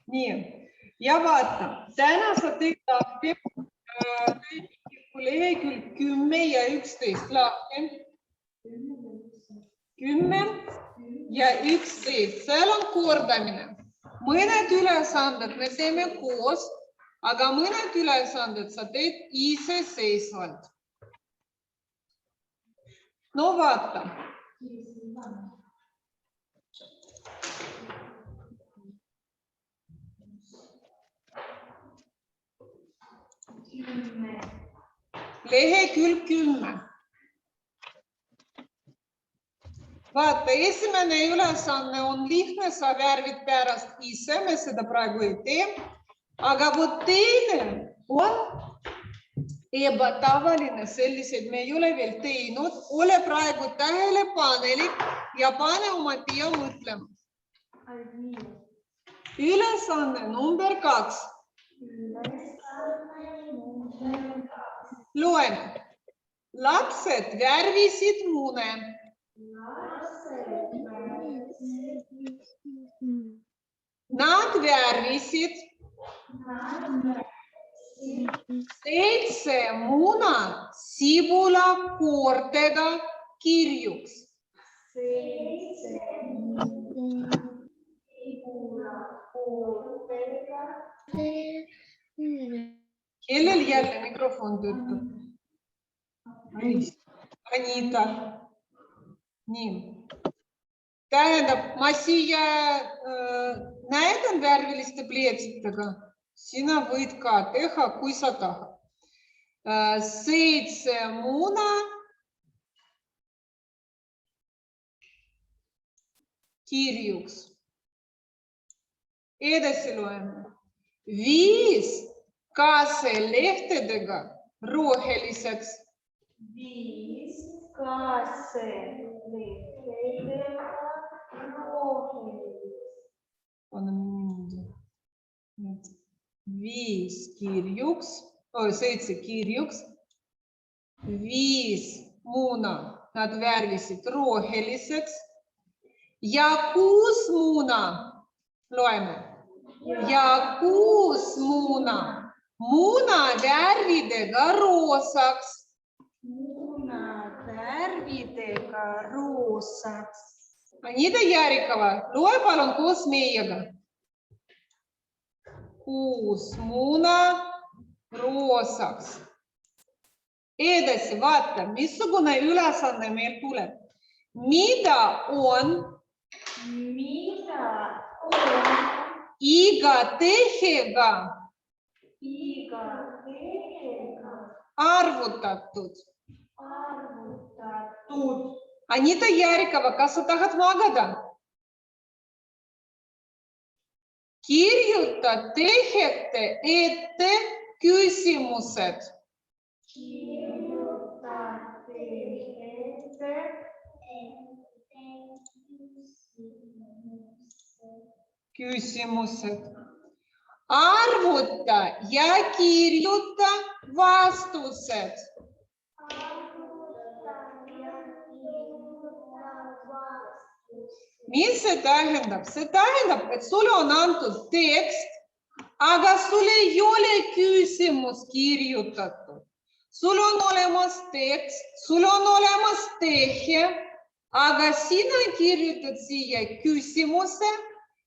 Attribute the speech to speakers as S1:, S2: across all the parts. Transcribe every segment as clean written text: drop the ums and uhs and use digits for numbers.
S1: Nii, ja vaata, täna sa teed lahti lehekülg 10 ja 11 lahti. 10 ja 11, seal on kordamine. Mõned ülesanded me teeme koos, aga mõned ülesanded sa teed iseseisvalt. No vaata. Lehekülg 10. Vaata, esimene ülesanne on lihtne, sa värvid pärast ise, me seda praegu ei tee. Aga vot teine on ebatavaline, selliseid me ei ole veel teinud. Ole praegu tähelepanelik ja pane oma pea mõtlema. Ülesanne number 2. Loen. Lapsed värvisid mune. Nad värvisid 7 muna sibulakoortega kirjuks. Kellel jälle mikrofon töötab? Anita. Nii. Tähendab, ma siia näidan värviliste pliiatsitega. Sina võid ka teha, kui sa tahad. 7 muna kirjuks. Edasi loeme. 5 kaaselehtedega roheliseks.
S2: 5 kaaselehtedega roheliseks.
S1: Paneme niimoodi. 5 kirjuks, 7 kirjuks, 5 muna, nad värvisid roheliseks ja 6 muna, loeme, ja 6 muna, muna värvidega roosaks.
S2: Muna värvidega roosaks.
S1: Anita Järikova, loe palun koos meiega. 6 muna roosaks. Edasi, vaata, missugune ülesanne meil tuleb. Mida on iga tehega arvutatud? Anita Järikova, kas sa tahad magada? Kirjuta tehete ette küsimused. Küsimused. Arvuta ja kirjuta vastused. Mis see tähendab? See tähendab, et sulle on antud tekst, aga sul ei ole küsimus kirjutatud. Sul on olemas tekst, sul on olemas tehe, aga sina kirjutad siia küsimuse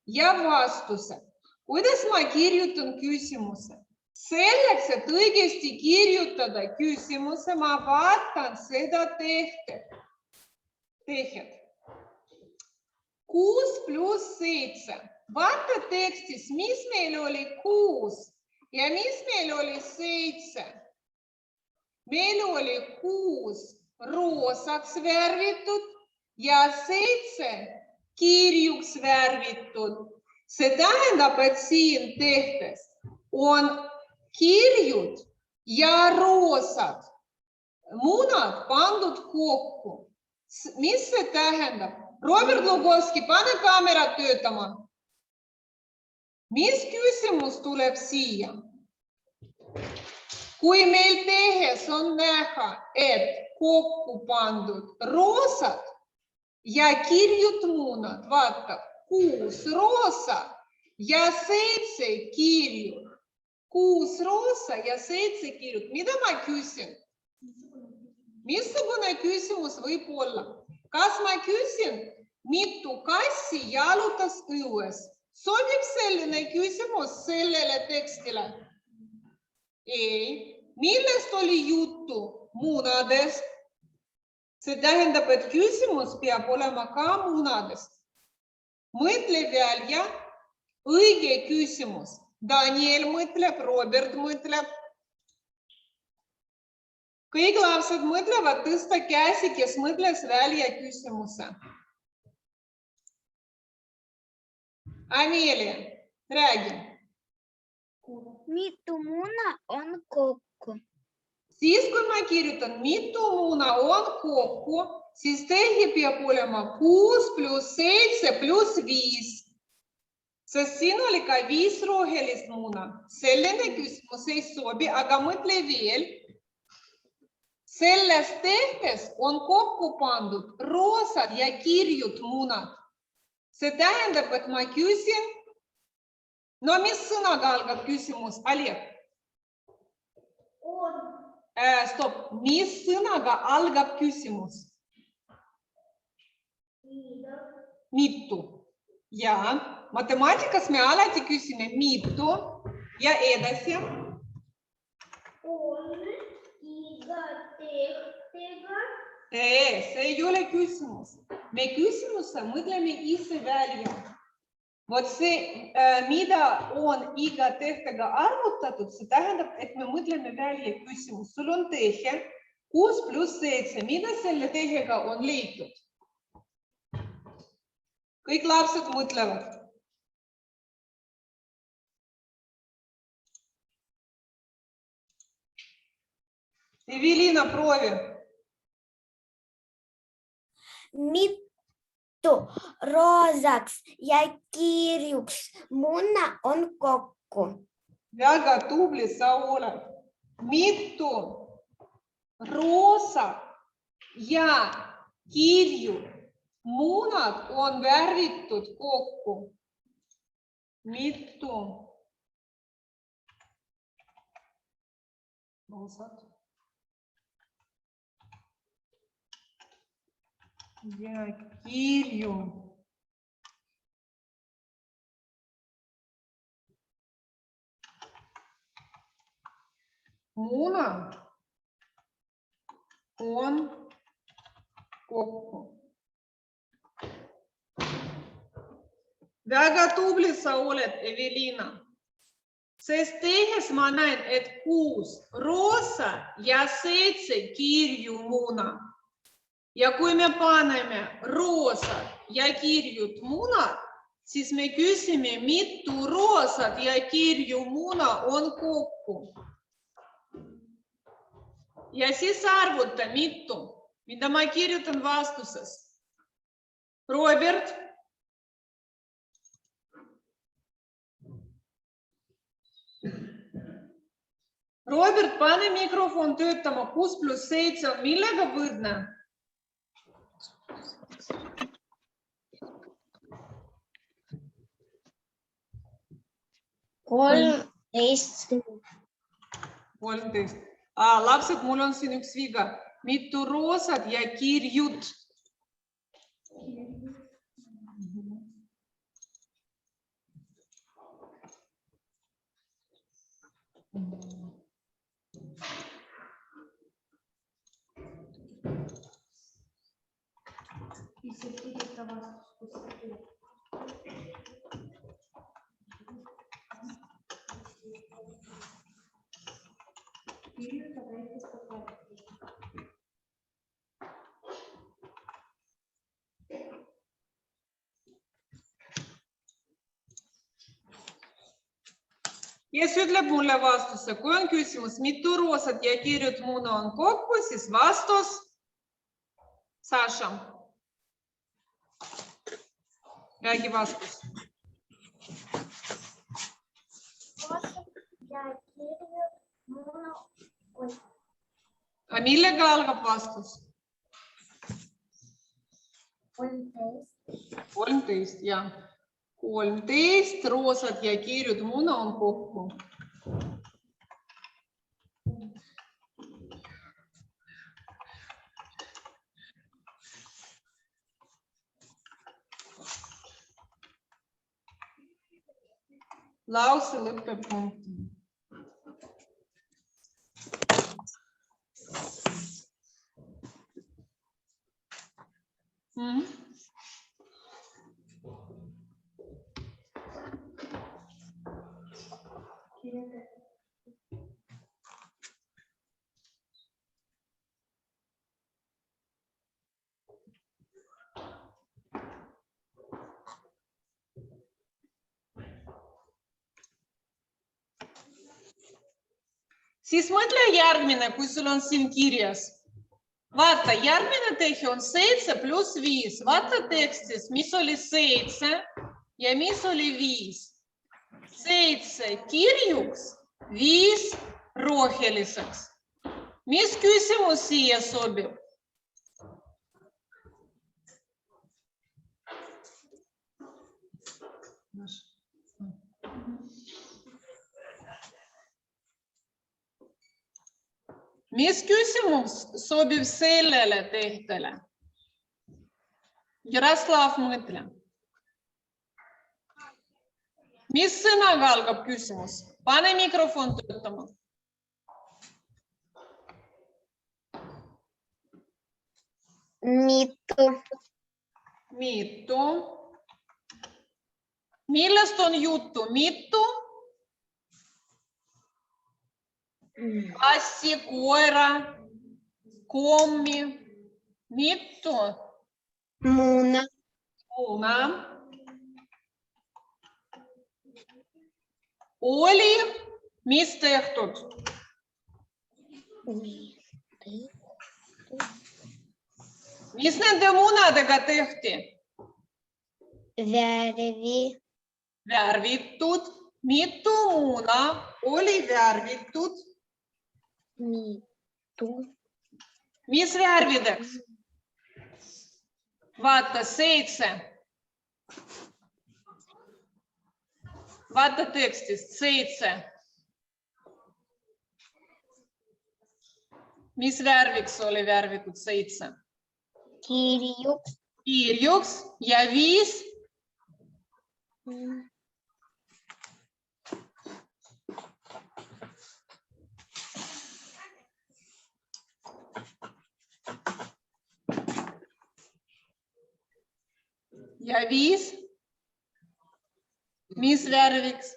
S1: ja vastuse. Kuidas ma kirjutan küsimuse? Selleks, et õigesti kirjutada küsimuse, ma vaatan seda tehet. 6 + 7. Vaata tekstis, mis meil oli 6 ja mis meil oli 7. Meil oli 6 roosaks värvitud ja 7 kirjuks värvitud. See tähendab, et siin tehtes on kirjud ja roosad munad pandud kokku. Mis see tähendab? Robert Lugovski, pane kaamera töötama. Mis küsimus tuleb siia? Kui meil tehes on näha, et kokku pandud roosad ja kirjut munad, vaata, 6 roosa ja 7 kirjut. 6 roosa ja 7 kirjut. Mida ma küsin? Missugune küsimus võib olla? Kas ma küsin, mitu kassi jalutas õues? Sobib selline küsimus sellele tekstile? Ei. Millest oli juttu? Munadest. See tähendab, et küsimus peab olema ka munadest. Mõtle välja õige küsimus. Daniel mõtleb, Robert mõtleb. Kõik lapsed mõtlevad, tõsta käsi, kes mõtles välja küsimuse. Amelia, räägi.
S3: Mitu muna on kokku?
S1: Siis, kui ma kirjutan, mitu muna on kokku, siis tehe peab olema 6 + 7 + 5. Sest siin oli ka 5 rohelist muna. Selline küsimus ei sobi, aga mõtle veel. Selles tehtes on kokku pandud roosad ja kirjut munad. See tähendab, et ma küsin, no mis sõnaga algab küsimus, Alek? Stop, mis sõnaga algab küsimus? Mitu. Ja, matemaatikas me alati küsime mitu ja edasi.
S3: On iga tehtega.
S1: See ei ole küsimus. Me küsimuse mõtleme ise välja. Vot see, mida on iga tehtega arvutatud, see tähendab, et me mõtleme välja küsimus. Sul on tehe 6 + 7. Mida selle tehega on leitud? Kõik lapsed mõtlevad. Evelina, proovi.
S3: Mitu roosaks ja kirjuks muna on kokku?
S1: Väga tubli sa oled. Mitu roosa ja kirju munad on värvitud kokku? Mitu roosad ja kirju munad on kokku? Väga tubli sa oled, Evelina. Sest tehes ma näen, et 6 roosa ja 7 kirju muna. Ja kui me paneme roosad ja kirjut munad, siis me küsime, mitu roosad ja kirju muna on kokku. Ja siis arvuta, mitu, mida ma kirjutan vastuses. Robert. Robert, pane mikrofon töötama. 6 + 7 on millega võrdne?
S3: 13.
S1: 13. Lapsed, mul on siin üks viga. Mitu roosad ja kirjut? Kes ütleb mulle vastuse? Kui on küsimus, mitu roosat ja kirjut muna on kokku, siis vastus Saša. Räägi vastus. Millega algab vastus? 13, jah. 13 roosad ja kirjud muna on kokku. Lause lõpeb punkti. Siis mõtle järgmine, kui sul on siin kirjas. Vaata, järgmine tehe on 7 pluss 5. Vaata tekstis, mis oli 7 ja mis oli 5. 7 kirjuks, 5 roheliseks. Mis küsimus siia sobib? Mis küsimus sobib sellele tehtele? Jaroslav, mõtle. Mis sõnaga algab küsimus? Pane mikrofon töötama.
S3: Mitu.
S1: Mitu. Millest on juttu? Mitu? Kassi, koera, kommi. Mitu?
S3: Muna.
S1: Muna. Oli, mis tehtud? Mis nende munadega tehti?
S3: Värvi.
S1: Värvitud. Mitu muna oli värvitud?
S3: Mitu.
S1: Mis värvideks? Vaata, 7. Vaata tekstist, 7. Mis värviks oli värvitud 7?
S3: Kirjuks.
S1: Kirjuks ja 5? Ja 5? Mis värviks?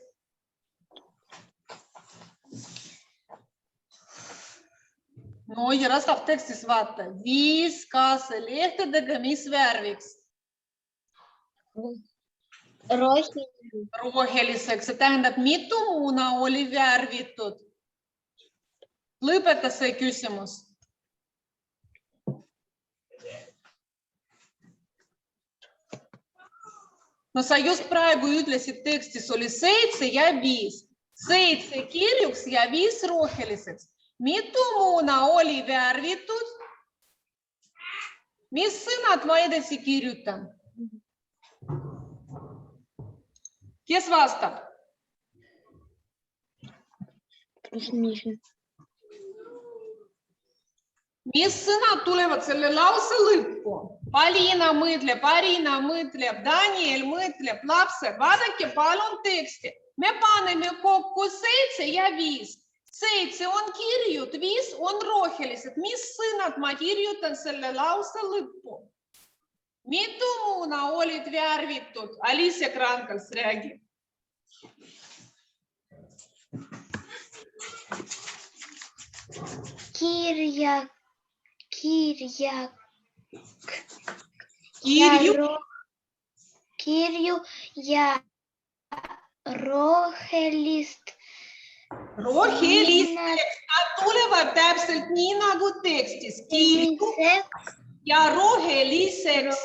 S1: No, Jaroslav tekstis vaata. 5 kaasalehtedega, mis värviks? Roheliseks. See tähendab, mitu muna oli värvitud? Lõpeta see küsimus. No sa just praegu ütlesid tekstis oli 7 ja 5. 7 kirjuks ja 5 roheliseks. Mitu muna oli värvitud? Mis sõnad ma edasi kirjutan? Kes vastab? Mis sõnad tulevad selle lause lõppu? Palina mõtleb, Arina mõtleb, Daniel mõtleb, lapsed. Vaadake palun teksti. Me paneme kokku 7 ja 5. 7 on kirjud, 5 on rohelised. Mis sõnad ma kirjutan selle lause lõppu? Mitu muna olid värvitud? Alicia Krankals räägib.
S3: Kirju ja rohelist.
S1: Roheliseks. Nad tulevad täpselt nii nagu tekstis. Kirju ja roheliseks.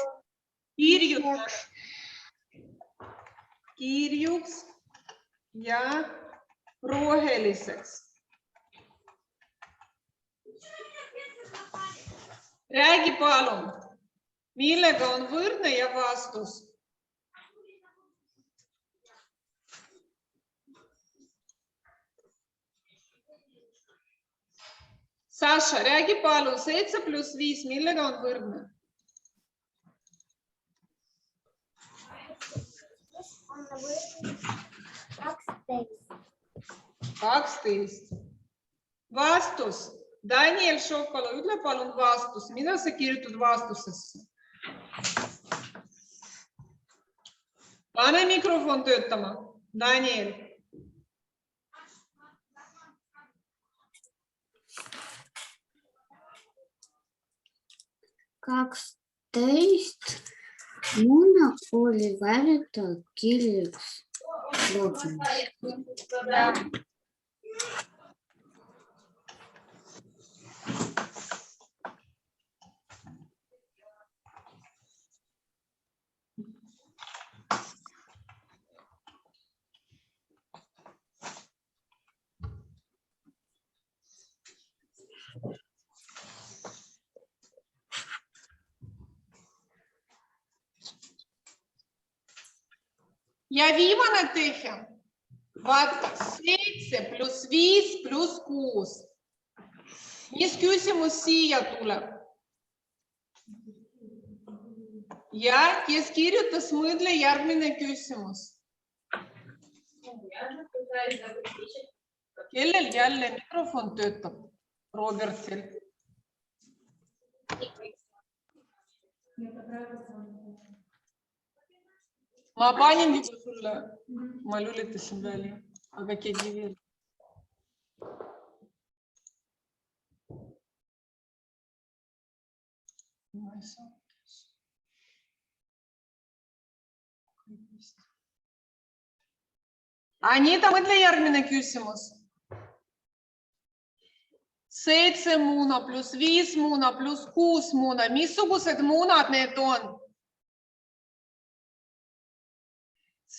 S1: Kirjuks ja roheliseks. Räägi palun. Millega on võrdne ja vastus? Saša, räägi palun, 7 + 5, millega on võrdne? 12. Vastus. Daniel Šopalo, ütle palun vastus. Mida sa kirjutad vastusesse? Pane mikrofon töötama. Daniel.
S4: Muna oli vääritav kirjaks loodamist.
S1: Ja viimane tehe. Vaata, 7 + 5 + 6. Mis küsimus siia tuleb? Ja kes kirjutas, mõtle järgmine küsimus. Kellel jälle mikrofon töötab? Robertil. Ma panin juba sulle, ma lülitasin välja, aga keegi veel. Anita, mõtle järgmine küsimus. 7 muuna + 5 muuna + 6 muuna. Missugused muunad need on?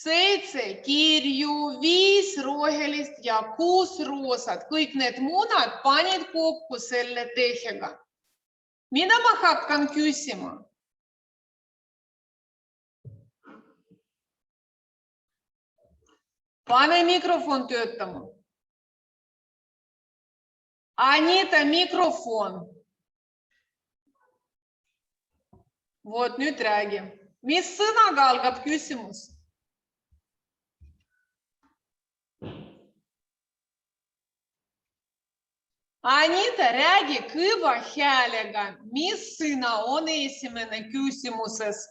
S1: 7 kirju, 5 rohelist ja 6 roosat. Kõik need muunad panid kokku selle tehega. Mida ma hakkan küsima? Pane mikrofon töötama. Anita, mikrofon. Vot nüüd räägi. Mis sõnaga algab küsimus? Anita, räägi kõva häälega. Mis sõna on esimene küsimuses?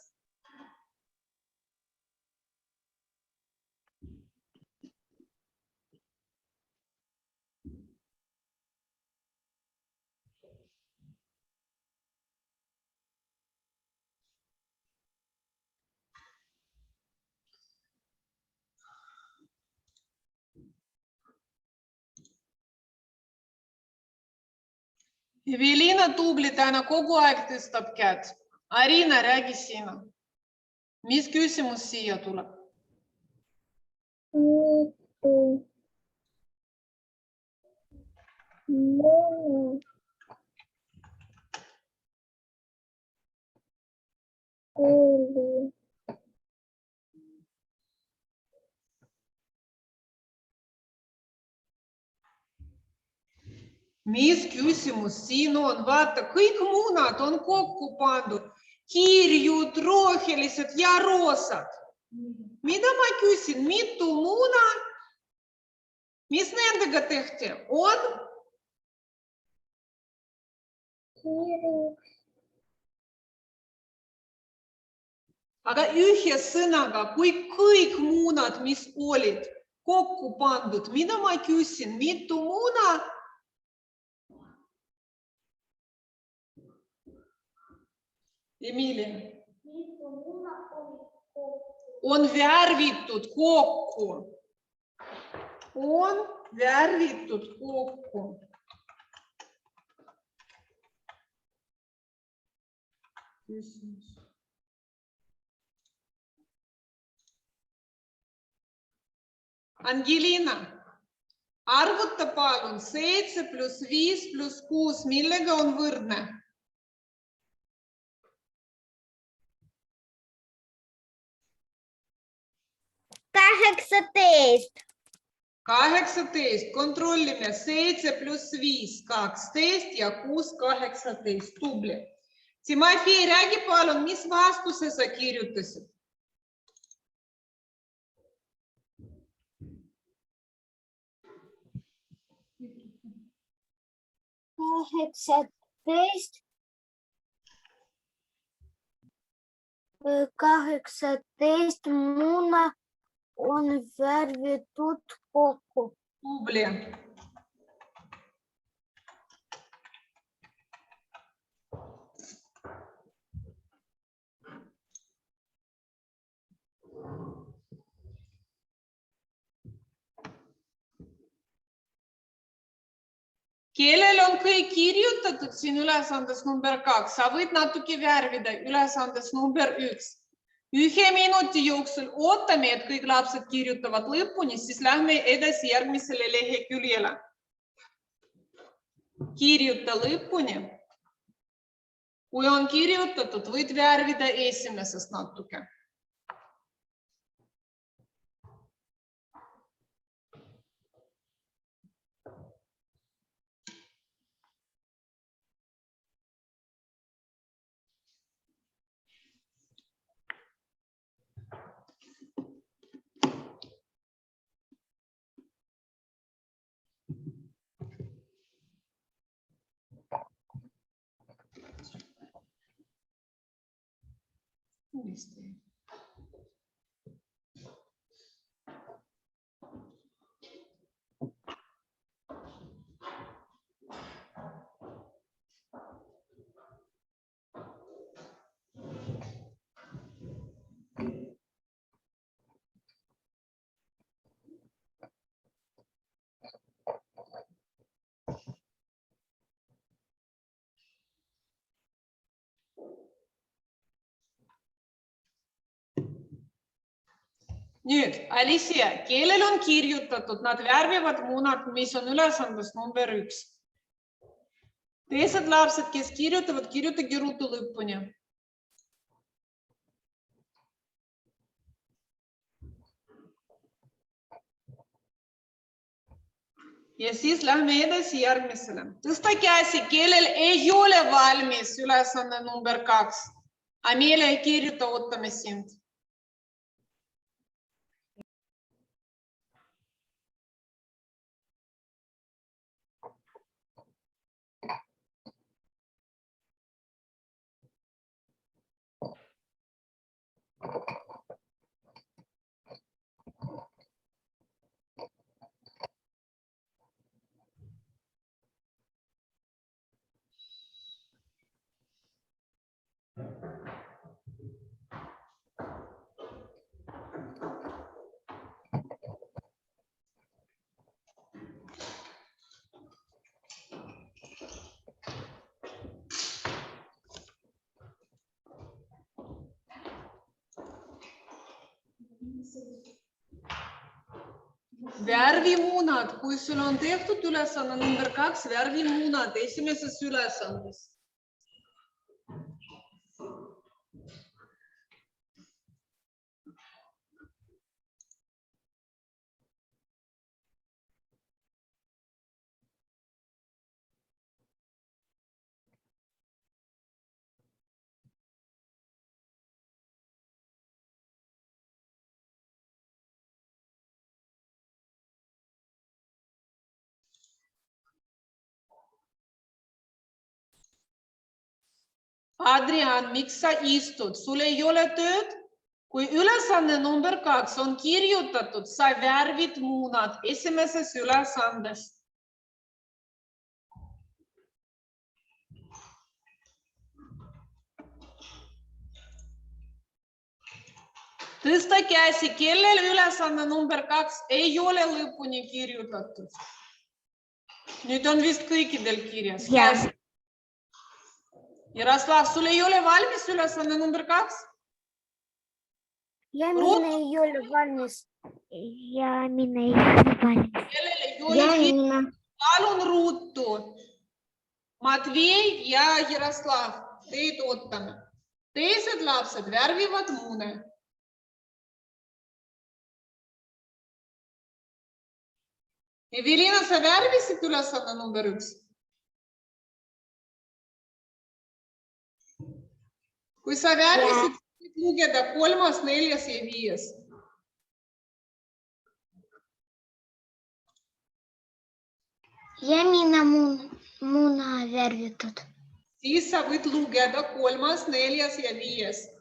S1: Evelina tubli täna kogu aeg tõstab käed. Arina, räägi sina. Mis küsimus siia tuleb? Mis küsimus siin on? Vaata, kõik muunad on kokku pandud. Kirjud, rohelised ja roosad. Mida ma küsin? Mitu muuna? Mis nendega tehti? On? Aga ühe sõnaga, kui kõik muunad, mis olid kokku pandud, mida ma küsin? Mitu muuna? Emilia. On värvitud kokku. On värvitud kokku. Angelina, arvuta palun 7 + 5 + 6, millega on võrdne?
S3: 18.
S1: 18, kontrollime, 7 pluss 5, 12 ja 6, 18. Tubli. Timofei, räägi palun, mis vastuse sa kirjutasid?
S3: Kaheksateist muna on värvitud kokku.
S1: Tubli. Kellel on kõik kirjutatud siin ülesandes number 2, sa võid natuke värvida ülesandes number 1. 1 minuti jooksul ootame, et kõik lapsed kirjutavad lõpuni, siis lähme edasi järgmisele leheküljele. Kirjuta lõpuni. Kui on kirjutatud, võid värvida esimesest natuke. Nüüd, Alicia, kellel on kirjutatud, nad värvivad munad, mis on ülesandes number 1. Teised lapsed, kes kirjutavad, kirjutage ruttu lõpuni. Ja siis lähme edasi järgmisele. Tõsta käsi, kellel ei ole valmis ülesanne number 2. Amelia ei kirjuta, ootame sind. Värvimunad, kui sul on tehtud ülesanne number 2, värvimunad esimeses ülesandes. Adrian, miks sa istud? Sul ei ole tööd? Kui ülesanne number 2 on kirjutatud, sa värvid munad esimeses ülesandes. Tõsta käsi, kellel ülesanne number 2 ei ole lõpuni kirjutatud. Nüüd on vist kõikidel kirjas. Jaroslav, sul ei ole valmis ülesanne number 2?
S3: Mina ei ole valmis. Mina ei ole valmis.
S1: Kellel ei ole palun ruttu. Matvei ja Jaroslav, teid ootame. Teised lapsed värvivad mune. Evelina, sa värvisid ülesanne number 1? Kui sa värvisid, võid lugeda 3., 4. ja 5.
S3: Jämina muna värvitud.
S1: Siis sa võid lugeda 3., 4. ja 5.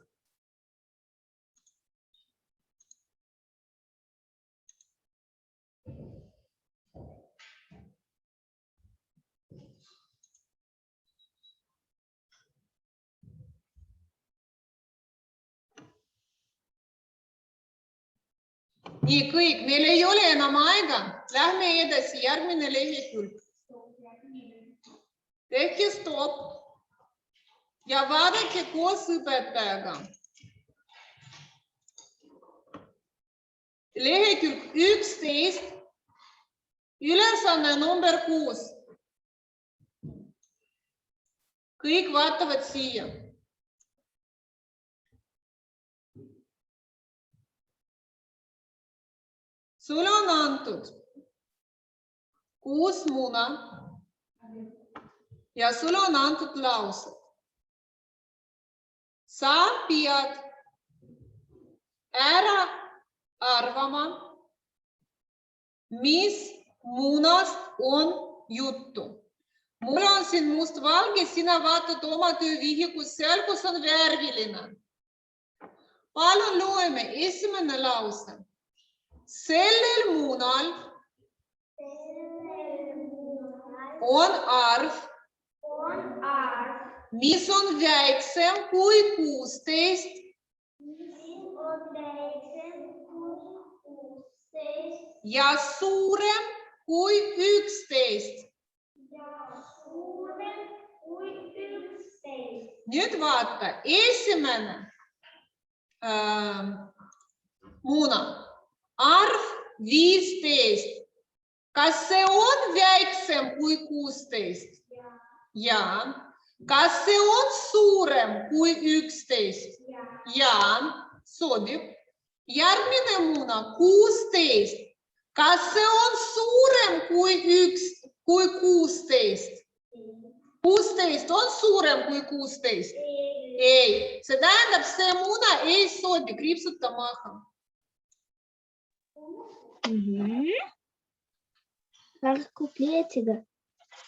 S1: Nii, kõik, meil ei ole enam aega. Lähme edasi, järgmine lehekülg. Tehke stopp ja vaadake koos õpetajaga. Lehekülg 11, ülesanne number 6. Kõik vaatavad siia. Sulle on antud 6 muna ja sulle on antud laused. Sa pead ära arvama, mis munast on juttu. Mul on siin mustvalge, sina vaatad oma töövihikus seal, kus on värviline. Palun loeme esimene lause. Sellel munal on arv, mis on väiksem kui 16 ja suurem kui 11. Nüüd vaata, esimene muna. Arv 15. Kas see on väiksem kui 16? Jaa. Kas see on suurem kui 11? Jaa, sobib. Järgmine muna, 16. Kas see on suurem kui 16? 16 on suurem kui 16? Ei. See tähendab, see muna ei sobi, kriipsuta maha.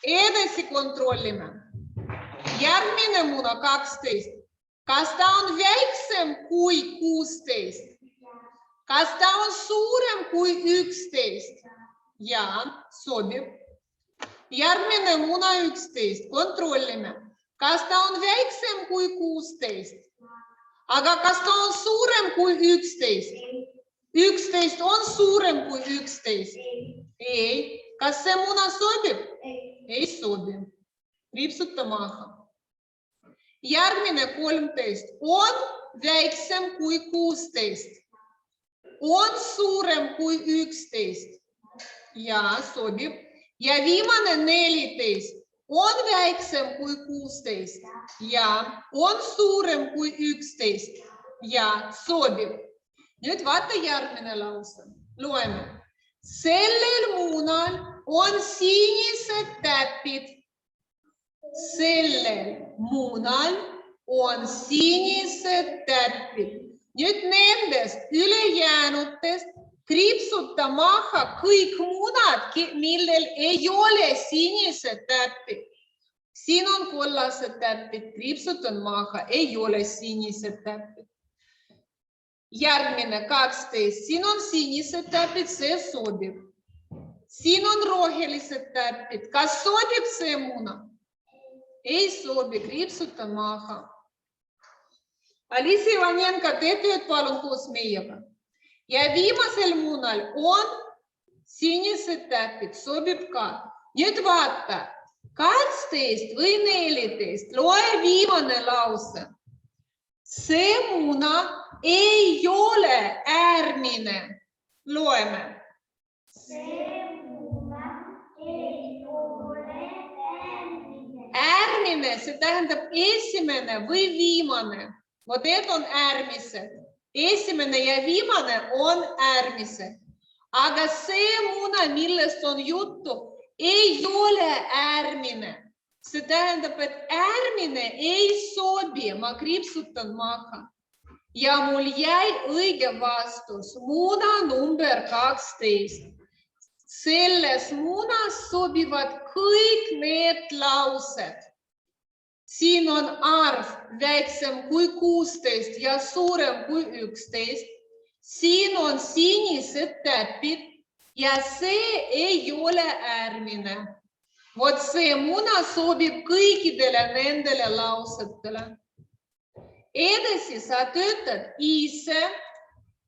S1: Edasi kontrollime. Järgmine muna 12. Kas ta on väiksem kui 16? Kas ta on suurem kui 11? Jaa, sobib. Järgmine muna 11. Kontrollime. Kas ta on väiksem kui 16? Aga kas ta on suurem kui 11? 11 on suurem kui 11. Ei. Kas see muna sobib? Ei sobi. Kriipsuta maha. Järgmine 13. On väiksem kui 16. On suurem kui 11. Jaa, sobib. Ja viimane 14. On väiksem kui 16. Jaa, on suurem kui 11. Jaa, sobib. Nüüd vaata järgmine lause. Loeme. Sellel munal on sinised täpid. Sellel munal on sinised täpid. Nüüd nendest ülejäänutest kriipsuta maha kõik munad, millel ei ole sinised täpid. Siin on kollased täpid, kriipsutan maha, ei ole sinised täpid. Järgmine 12. Siin on sinised täpid, see sobib. Siin on rohelised täpid. Kas sobib see muna? Ei sobi, kriipsuta maha. Aliisa Ivanenko, tee tööd palun koos meiega. Ja viimasel munal on sinised täpid, sobib ka. Nüüd vaata, 12 või 14, loe viimane lause. See muna ei ole äärmine. Loeme.
S3: See muna ei ole äärmine.
S1: Äärmine, see tähendab esimene või viimane. Vot need on äärmised. Esimene ja viimane on äärmised. Aga see muna, millest on juttu, ei ole äärmine. See tähendab, et äärmine ei sobi, ma kriipsutan maha. Ja mul jäi õige vastus, muna number 12. Selles munas sobivad kõik need laused. Siin on arv väiksem kui 16 ja suurem kui 11. Siin on sinised täpid ja see ei ole äärmine. Vot see muna sobib kõikidele nendele lausetele. Edasi sa töötad ise,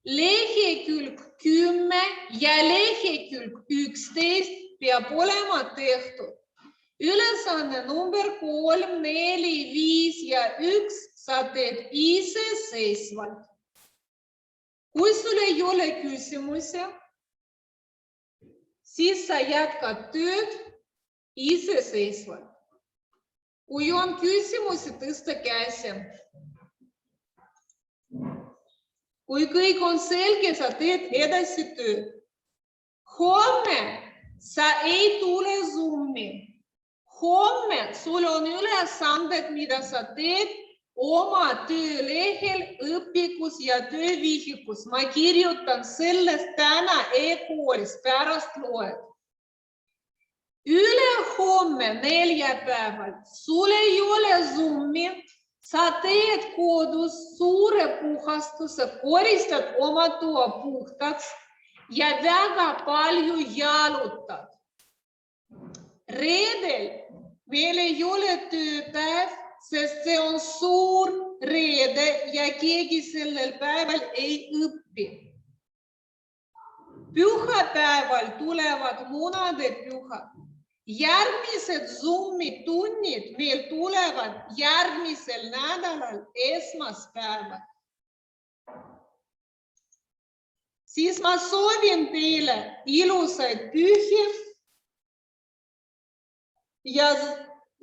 S1: lehekülg 10 ja lehekülg 11 peab olema tehtud. Ülesanne number 3, 4, 5 ja 1 sa teed iseseisvalt. Kui sul ei ole küsimusi, siis sa jätkad tööd iseseisvalt. Kui on küsimusi, tõsta käsi. Kui kõik on selge, sa teed edasi tööd. Homme sa ei tule Zoomi. Homme sul on ülesanded, mida sa teed oma töölehel, õpikus ja töövihikus. Ma kirjutan sellest täna e-koolis, pärast loed. Ülehomme neljapäeval sul ei ole Zoomi. Sa teed kodus suure puhastuse, koristad oma toa puhtaks ja väga palju jalutad. Reedel meil ei ole tööpäev, sest see on suur reede ja keegi sellel päeval ei õpi. Pühapäeval tulevad munade pühad. Järgmised Zoomi tunnid meil tulevad järgmisel nädalal esmaspäeval. Siis ma soovin teile ilusaid pühi ja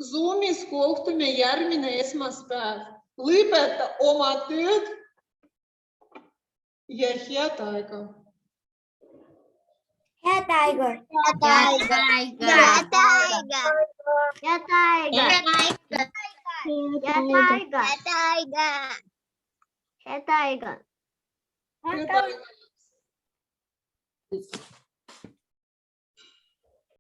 S1: Zoomis kohtume järgmine esmaspäev. Lõpeta oma tööd ja head aega.
S3: Head aega.
S1: Head aega.